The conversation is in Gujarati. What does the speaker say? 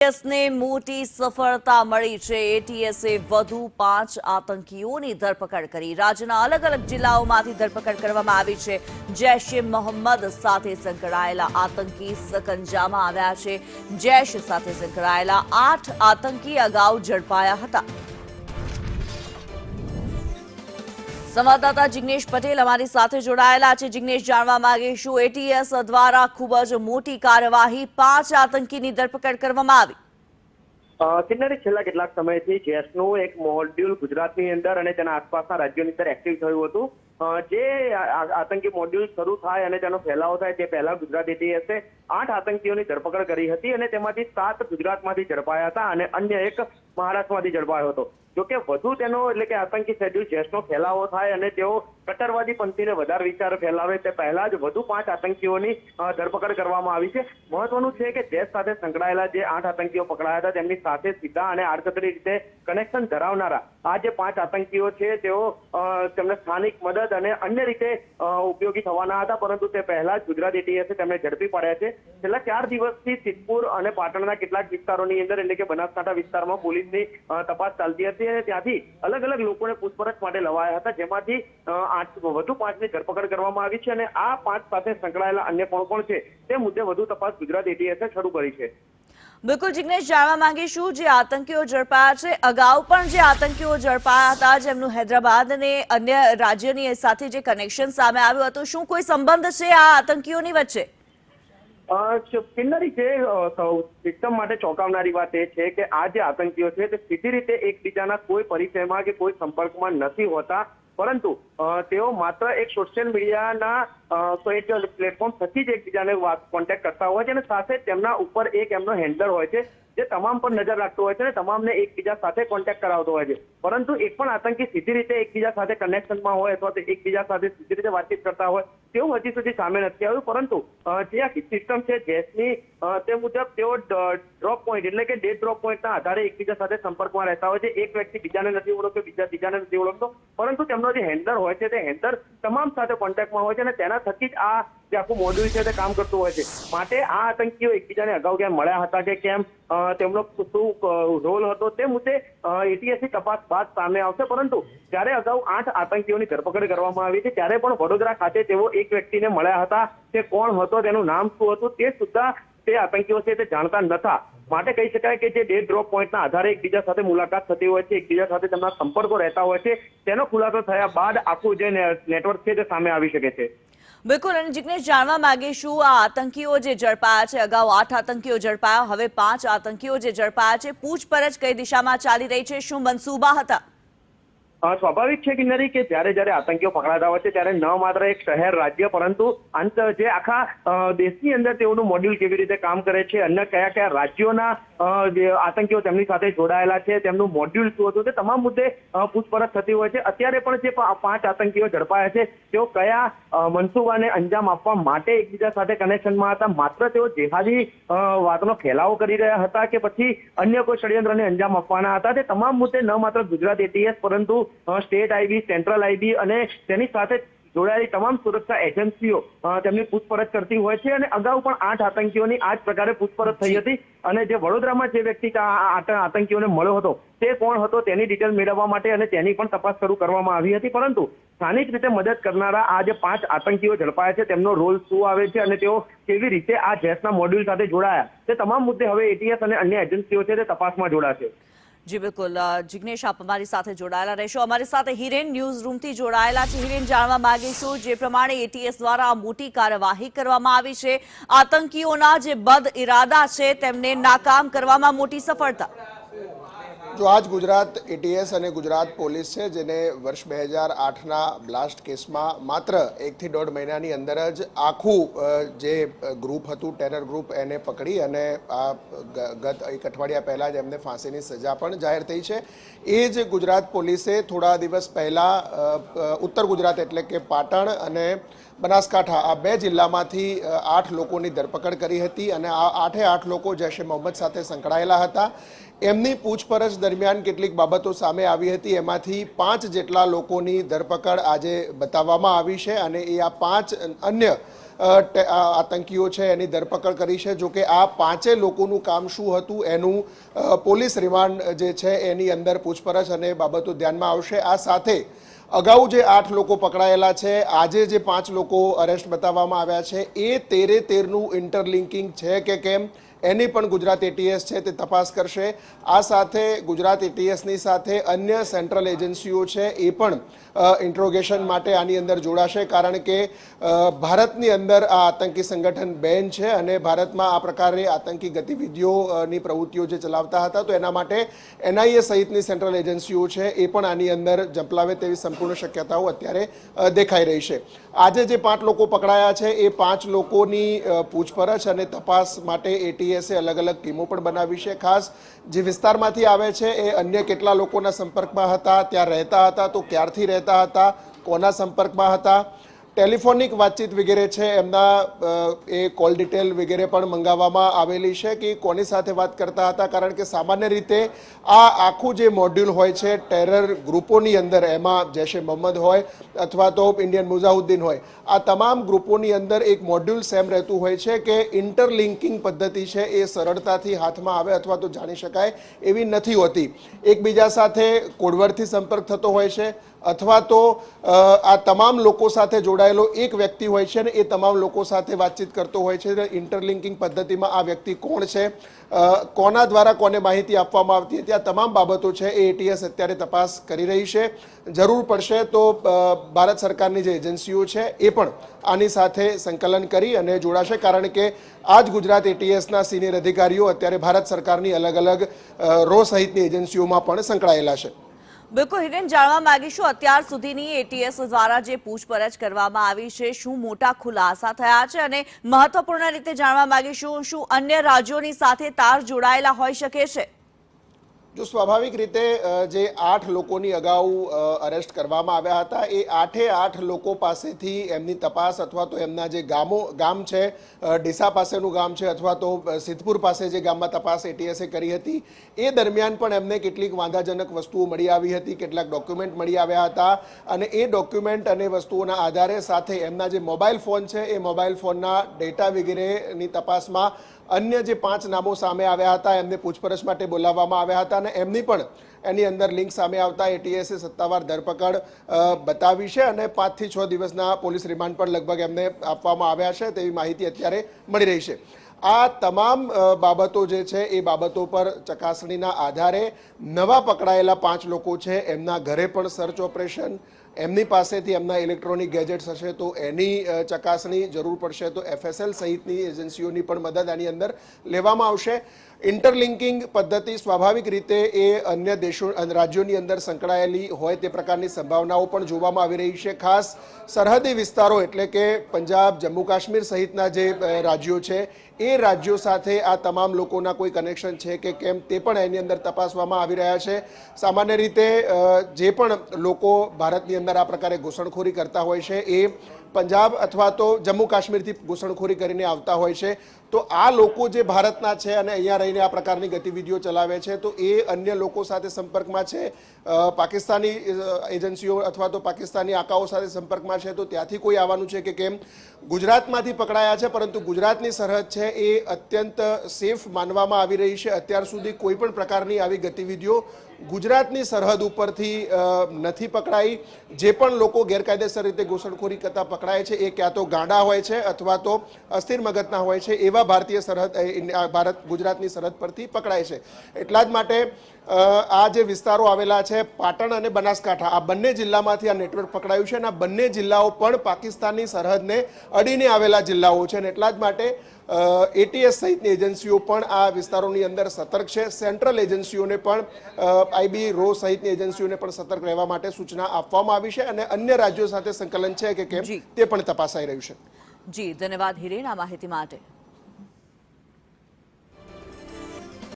એટીએસને મોટી સફળતા મળી છે। એટીએસે વધુ 5 આતંકીઓની ધરપકડ કરી। રાજ્યના અલગ અલગ જિલ્લાઓમાંથી ધરપકડ કરવામાં આવી છે। જૈશ-એ મોહમ્મદ સાથે સંકળાયેલા આતંકી સકંજામાં આવ્યા છે। જૈશ સાથે સંકળાયેલા 8 આતંકી અગાઉ ઝડપાયા હતા। સંવાદદાતા જિગ્નેશ પટેલ અમારી સાથે જોડાયેલા છે। જિગ્નેશ, જાણવા માંગીશું, એટીએસ દ્વારા ખૂબ જ મોટી કાર્યવાહી, 5 આતંકીની ધરપકડ કરવામાં આવી। કિન્નરી, છેલ્લા કેટલાક સમયથી જૈશનું એક મોડ્યુલ ગુજરાતની અંદર અને તેના આસપાસના રાજ્યોની અંદર એક્ટિવ થયું હતું। જે આતંકી મોડ્યુલ શરૂ થાય અને તેનો ફેલાવો થાય તે પહેલા ગુજરાત એટીએસે 8 આતંકીઓની ધરપકડ કરી હતી અને તેમાંથી 7 ગુજરાતમાંથી ઝડપાયા હતા અને અન્ય એક મહારાષ્ટ્રમાંથી ઝડપાયો હતો। જોકે વધુ તેનો એટલે કે આતંકી શેડ્યુલ જૈશનો ફેલાવો થાય અને તેઓ કટ્ટરવાદી પંથીને વધારે વિચાર ફેલાવે તે પહેલા જ વધુ 5 આતંકીઓની ધરપકડ કરવામાં આવી છે। મહત્વનું છે કે જૈશ સાથે સંકળાયેલા જે 8 આતંકીઓ પકડાયા હતા તેમની સાથે સીધા અને આડકતરી રીતે કનેક્શન ધરાવનારા આ જે 5 આતંકીઓ છે તેઓ તેમને સ્થાનિક મદદ અને અન્ય રીતે ઉપયોગી થવાના હતા, પરંતુ તે પહેલા જ ગુજરાત એટીએસે તેમને ઝડપી પાડ્યા છે। છેલ્લા 4 દિવસથી સિદ્ધપુર અને પાટણના કેટલાક વિસ્તારોની અંદર એટલે કે બનાસકાંઠા વિસ્તારમાં પોલીસની તપાસ ચાલતી હતી અને ત્યાંથી અલગ અલગ લોકોને પૂછપરછ માટે લવાયા હતા, જેમાંથી વધુ 5ની ધરપકડ કરવામાં આવી છે અને આ 5 સાથે સંકળાયેલા અન્ય કોણ છે તે મુદ્દે વધુ તપાસ ગુજરાત એટીએસે શરૂ કરી છે। બિલકુલ જિગ્નેશ, જાણવા માંગીશું, જે આતંકીઓ ઝડપાયા છે, અગાઉ પણ જે આતંકીઓ ઝડપાયા હતા જેમનું હૈદરાબાદ અને અન્ય રાજ્યની સાથે જે કનેક્શન સામે આવ્યું હતું, શું કોઈ સંબંધ છે આ આતંકીઓની વચ્ચે? કિન્નરી, જે સિસ્ટમ માટે ચોંકાવનારી વાત એ છે કે આ જે આતંકીઓ છે તે સીધી રીતે એકબીજાના કોઈ પરિચયમાં કે કોઈ સંપર્કમાં નથી હોતા, પરંતુ તેઓ માત્ર એક સોશિયલ મીડિયાના પ્લેટફોર્મ થકી જ એકબીજાને કોન્ટેક્ટ કરતા હોય છે અને સાથે તેમના ઉપર એક એમનો હેન્ડલર હોય છે જે તમામ પર નજર રાખતો હોય છે અને તમામને એકબીજા સાથે કોન્ટેક્ટ કરાવતો હોય છે, પરંતુ એક પણ આતંકી સીધી રીતે એકબીજા સાથે કનેક્શનમાં હોય અથવા તો એકબીજા સાથે સીધી રીતે વાતચીત કરતા હોય તેવું હજી સુધી સામે નથી આવ્યું। પરંતુ જે આખી સિસ્ટમ છે જૈશની તે મુજબ તેઓ ડ્રોપ પોઈન્ટ એટલે કે ડેટ ડ્રોપ પોઈન્ટના આધારે એકબીજા સાથે સંપર્કમાં રહેતા હોય છે। એક વ્યક્તિ બીજાને નથી ઓળખતો, બીજાને નથી ઓળખતો, પરંતુ તેમનો જે હેન્ડલર હોય છે તે હેન્ડલર તમામ સાથે કોન્ટેક્ટમાં હોય છે અને તેના થકી જ આ જે આખું મોડ્યુલ છે તે કામ કરતું હોય છે। માટે આ આતંકીઓ એકબીજાને અગાઉ ક્યાં મળ્યા હતા કે કેમ, તેમનો શું રોલ હતો તે મુદ્દે એટીએસની તપાસ બાદ સામે આવશે, પરંતુ જ્યારે અગાઉ 8 આતંકીઓની ધરપકડ કરવામાં આવી છે ત્યારે પણ વડોદરા ખાતે તેઓ એક વ્યક્તિને મળ્યા હતા, તે કોણ હતો, તેનું નામ શું હતું તે સુદ્ધા તે આતંકીઓ છે તે જાણતા નતા। માટે કહી શકાય કે જે ડેટ ડ્રોપ પોઈન્ટના આધારે એકબીજા સાથે મુલાકાત થતી હોય છે, એકબીજા સાથે તેમના સંપર્કો રહેતા હોય છે, તેનો ખુલાસો થયા બાદ આખું જે નેટવર્ક છે તે સામે આવી શકે છે। બિલકુલ, અને જિગ્નેશ, જાણવા માંગીશું, આ આતંકીઓ જે ઝડપાયા છે, અગાઉ 8 આતંકીઓ ઝડપાયા, હવે 5 આતંકીઓ જે ઝડપાયા છે, પૂછપરછ કઈ દિશામાં ચાલી રહી છે, શું મનસૂબા હતા? સ્વાભાવિક છે કિન્નરી કે જ્યારે આતંકીઓ પકડાતા હોય છે ત્યારે ન માત્ર એક શહેર, રાજ્ય, પરંતુ જે આખા દેશની અંદર તેઓનું મોડ્યુલ કેવી રીતે કામ કરે છે, અન્ય કયા કયા રાજ્યોના આતંકીઓ તેમની સાથે જોડાયેલા છે, તેમનું મોડ્યુલ શું હતું, તે તમામ મુદ્દે પૂછપરછ થતી હોય છે। અત્યારે પણ જે 5 આતંકીઓ ઝડપાયા છે તેઓ કયા મનસૂબાને અંજામ આપવા માટે એકબીજા સાથે કનેક્શનમાં હતા, માત્ર તેઓ જેહાદી વાતનો ફેલાવો કરી રહ્યા હતા કે પછી અન્ય કોઈ ષડયંત્રને અંજામ આપવાના હતા, તે તમામ મુદ્દે ન માત્ર ગુજરાત એટીએસ પરંતુ સ્ટેટ આઈબી, સેન્ટ્રલ આઈબી અને તેની સાથે જોડાયેલી તમામ સુરક્ષા એજન્સીઓ તેમની પૂછપરછ કરતી હોય છે અને અગાઉ પણ 8 આતંકીઓની આ જ પ્રકારે પૂછપરછ થઈ હતી અને જે વડોદરામાં જે વ્યક્તિ આતંકીઓને મળ્યો હતો તે કોણ હતો તેની ડિટેલ મેળવવા માટે અને તેની પણ તપાસ શરૂ કરવામાં આવી હતી, પરંતુ સ્થાનિક રીતે મદદ કરનારા આ જે 5 આતંકીઓ ઝડપાયા છે તેમનો રોલ શું આવે છે અને તેઓ કેવી રીતે આ જૈશના મોડ્યુલ સાથે જોડાયા તે તમામ મુદ્દે હવે એટીએસ અને અન્ય એજન્સીઓ છે તે તપાસમાં જોડાશે। જી બિલકુલ જિગ્નેશ, આપ અમારી સાથે જોડાયેલા રહેશો। અમારી સાથે હિરેન ન્યૂઝ રૂમથી જોડાયેલા છે। હિરેન, જાણવા માંગીશું, જે પ્રમાણે એટીએસ દ્વારા મોટી કાર્યવાહી કરવામાં આવી છે, આતંકીઓના જે બદ ઇરાદા છે તેમને નાકામ કરવામાં મોટી સફળતા। જો આજ ગુજરાત એટીએસ અને ગુજરાત પોલીસ છે જેને વર્ષ 2008ના બ્લાસ્ટ કેસમાં માત્ર 1 થી 1.5 મહિનાની અંદર જ આખું જે ગ્રુપ હતું, ટેરર ગ્રુપ, એને પકડી અને આ ગત 1 અઠવાડિયા પહેલાં જ એમને ફાંસીની સજા પણ જાહેર થઈ છે। એ જ ગુજરાત પોલીસે થોડા દિવસ પહેલાં ઉત્તર ગુજરાત એટલે કે પાટણ અને બનાસકાંઠા આ 2 જિલ્લામાંથી 8 લોકોની ધરપકડ કરી હતી અને આ 8 લોકો જૈશ-એ મોહમ્મદ સાથે સંકળાયેલા હતા। એમની પૂછપરછ દરમિયાન કેટલીક બાબતો સામે આવી હતી, એમાંથી 5 જેટલા લોકોની ધરપકડ આજે બતાવવામાં આવી છે અને એ આ 5 અન્ય આતંકીઓ છે એની ધરપકડ કરી છે. જો કે આ 5 લોકોનું કામ શું હતું એનું પોલીસ રિમાન્ડ જે છે એની અંદર પૂછપરછ અને બાબતો ધ્યાનમાં આવશે. આ સાથે અગાઉ જે 8 લોકો પકડાયેલા છે, આજે જે 5 લોકો અરેસ્ટ બતાવવામાં આવ્યા છે, એ 13-13નું ઇન્ટરલિંકિંગ છે કે કેમ એની પણ ગુજરાત એટીએસ છે તે તપાસ કરશે. આ સાથે ગુજરાત એટીએસની સાથે અન્ય સેન્ટ્રલ એજન્સીઓ છે એ પણ ઇન્ટ્રોગેશન માટે આની અંદર જોડાશે, કારણ કે ભારતની અંદર આ આતંકી સંગઠન બેન છે અને ભારતમાં આ પ્રકારે આતંકી ગતિવિધિઓની પ્રવૃત્તિઓ જે ચલાવતા હતા, તો એના માટે એનઆઈએ સહિતની સેન્ટ્રલ એજન્સીઓ છે એ પણ આની અંદર ઝંપલાવે તેવી સંપૂર્ણ શક્યતાઓ અત્યારે દેખાઈ રહી છે. આજે જે 5 લોકો પકડાયા છે એ 5 લોકોની પૂછપરછ અને તપાસ માટે એટીએસે અલગ અલગ ટીમો પણ બનાવી છે. ખાસ જે વિસ્તારમાંથી આવે છે એ અન્ય કેટલા લોકોના સંપર્કમાં હતા, ત્યાં રહેતા હતા તો ક્યારથી રહેતા હતા, કોના સંપર્કમાં હતા, ટેલિફોનિક વાતચીત વગેરે છે એમના એ કોલ ડિટેલ વગેરે પણ મંગાવવામાં આવેલી છે કે કોની સાથે વાત કરતા હતા, કારણ કે સામાન્ય રીતે આ આખું જે મોડ્યુલ હોય છે ટેરર ગ્રુપોની અંદર, એમાં જૈશે મોહમ્મદ હોય અથવા તો ઇન્ડિયન મુજાહુદ્દીન હોય, આ તમામ ગ્રુપોની અંદર એક મોડ્યુલ સેમ રહેતું હોય છે કે ઇન્ટરલિંકિંગ પદ્ધતિ છે એ સરળતાથી હાથમાં આવે અથવા તો જાણી શકાય એવી નથી હોતી. એકબીજા સાથે કોડવર્ડથી સંપર્ક થતો હોય છે અથવા તો આ તમામ લોકો સાથે જોડાયેલો એક વ્યક્તિ હોય છે ને એ તમામ લોકો સાથે વાતચીત કરતો હોય છે. ઇન્ટરલિંકિંગ પદ્ધતિમાં આ વ્યક્તિ કોણ છે, કોના દ્વારા કોને માહિતી આપવામાં આવતી હતી, આ તમામ બાબતો છે એ એટીએસ અત્યારે તપાસ કરી રહી છે. જરૂર પડશે તો ભારત સરકારની જે એજન્સીઓ છે એ પણ આની સાથે સંકલન કરી અને જોડાશે, કારણ કે આ જ ગુજરાત એટીએસના સિનિયર અધિકારીઓ અત્યારે ભારત સરકારની અલગ અલગ રો સહિતની એજન્સીઓમાં પણ સંકળાયેલા છે. બિલકુલ હિરેન, જાણવા માંગીશું અત્યાર સુધીની એટીએસ દ્વારા જે પૂછપરછ કરવામાં આવી છે, શું મોટા ખુલાસા થયા છે, અને મહત્વપૂર્ણ રીતે જાણવા માંગીશું શું અન્ય રાજ્યોની સાથે તાર જોડાયેલા હોઈ શકે છે? જો સ્વાભાવિક રીતે જે 8 લોકોની અગાઉ અરેસ્ટ કરવામાં આવ્યા હતા એ 8 લોકો પાસેથી એમની તપાસ અથવા તો એમના જે ગામ છે, ડીસા પાસેનું ગામ છે અથવા તો સિદ્ધપુર પાસે જે ગામમાં તપાસ એટીએસે કરી હતી, એ દરમિયાન પણ એમને કેટલીક વાંધાજનક વસ્તુઓ મળી આવી હતી, કેટલાક ડોક્યુમેન્ટ મળી આવ્યા હતા અને એ ડોક્યુમેન્ટ અને વસ્તુઓના આધારે સાથે એમના જે મોબાઈલ ફોન છે એ મોબાઈલ ફોનના ડેટા વગેરેની તપાસમાં અન્ય જે 5 નામો સામે આવ્યા હતા એમને પૂછપરછ માટે બોલાવવામાં આવ્યા હતા અને એમની પણ એની અંદર લિંક સામે આવતા એટીએસે સત્તાવાર ધરપકડ બતાવી છે અને 5 થી 6 દિવસના પોલીસ રિમાન્ડ પણ લગભગ એમને આપવામાં આવ્યા છે તેવી માહિતી અત્યારે મળી રહી છે. આ તમામ બાબતો જે છે એ બાબતો પર ચકાસણીના આધારે નવા પકડાયેલા 5 લોકો છે એમના ઘરે પણ સર્ચ ઓપરેશન, એમની પાસેથી એમના ઇલેક્ટ્રોનિક ગેજેટ્સ હશે તો એની ચકાસણી, જરૂર પડશે તો એફએસએલ સહિતની એજન્સીઓની પણ મદદ આની અંદર લેવામાં આવશે. ઇન્ટરલિંકિંગ પદ્ધતિ સ્વાભાવિક રીતે એ અન્ય દેશો રાજ્યોની અંદર સંકળાયેલી હોય તે પ્રકારની સંભાવનાઓ પણ જોવામાં આવી રહી છે. ખાસ સરહદી વિસ્તારો એટલે કે પંજાબ, જમ્મુ કાશ્મીર સહિતના જે રાજ્યો છે એ રાજ્યો સાથે આ તમામ લોકોના કોઈ કનેક્શન છે કે કેમ તે પણ એની અંદર તપાસવામાં આવી રહ્યા છે. સામાન્ય રીતે જે પણ લોકો ભારતની અંદર આ પ્રકારે ઘૂસણખોરી કરતા હોય છે એ પંજાબ અથવા તો જમ્મુ કાશ્મીરથી ઘૂસણખોરી કરીને આવતા હોય છે, તો આ લોકો જે ભારતના છે અને અહીંયા રહીને આ પ્રકારની ગતિવિધિઓ ચલાવે છે તો એ અન્ય લોકો સાથે સંપર્કમાં છે, પાકિસ્તાની એજન્સીઓ અથવા તો પાકિસ્તાની આકાઓ સાથે સંપર્કમાં છે, તો ત્યાંથી કોઈ આવવાનું છે કે કેમ. ગુજરાતમાંથી પકડાયા છે પરંતુ ગુજરાતની સરહદ છે એ અત્યંત સેફ માનવામાં આવી રહી છે. અત્યાર સુધી કોઈ પણ પ્રકારની આવી ગતિવિધિઓ ગુજરાતની સરહદ ઉપરથી નથી પકડાઈ. જે પણ લોકો ગેરકાયદેસર રીતે ઘૂસણખોરી કરતા પકડાય છે એ ક્યાં તો ગાંડા હોય છે અથવા તો અસ્થિર મગજના હોય છે, એવા ભારતીય સરહદ ગુજરાતની સરહદ પરથી પકડાય છે. એટલા જ માટે આ જે વિસ્તારો આવેલા છે પાટણ અને બનાસકાંઠા, આ બંને જિલ્લામાંથી આ નેટવર્ક પકડાયું છે અને આ બંને જિલ્લાઓ પણ પાકિસ્તાનની સરહદને અડીને આવેલા જિલ્લાઓ છે અને એટલા જ માટે એટીએસ સહિતની એજન્સીઓ પણ આ વિસ્તારોની અંદર સતર્ક છે. સેન્ટ્રલ એજન્સીઓને પણ આઈબી, રો સહિતની એજન્સીઓને પણ સતર્ક રહેવા માટે સૂચના આપવામાં આવી છે અને અન્ય રાજ્યો સાથે સંકલન છે કે કેમ તે પણ તપાસાઈ રહ્યું છે. જી, ધન્યવાદ હિરેન આ માહિતી માટે.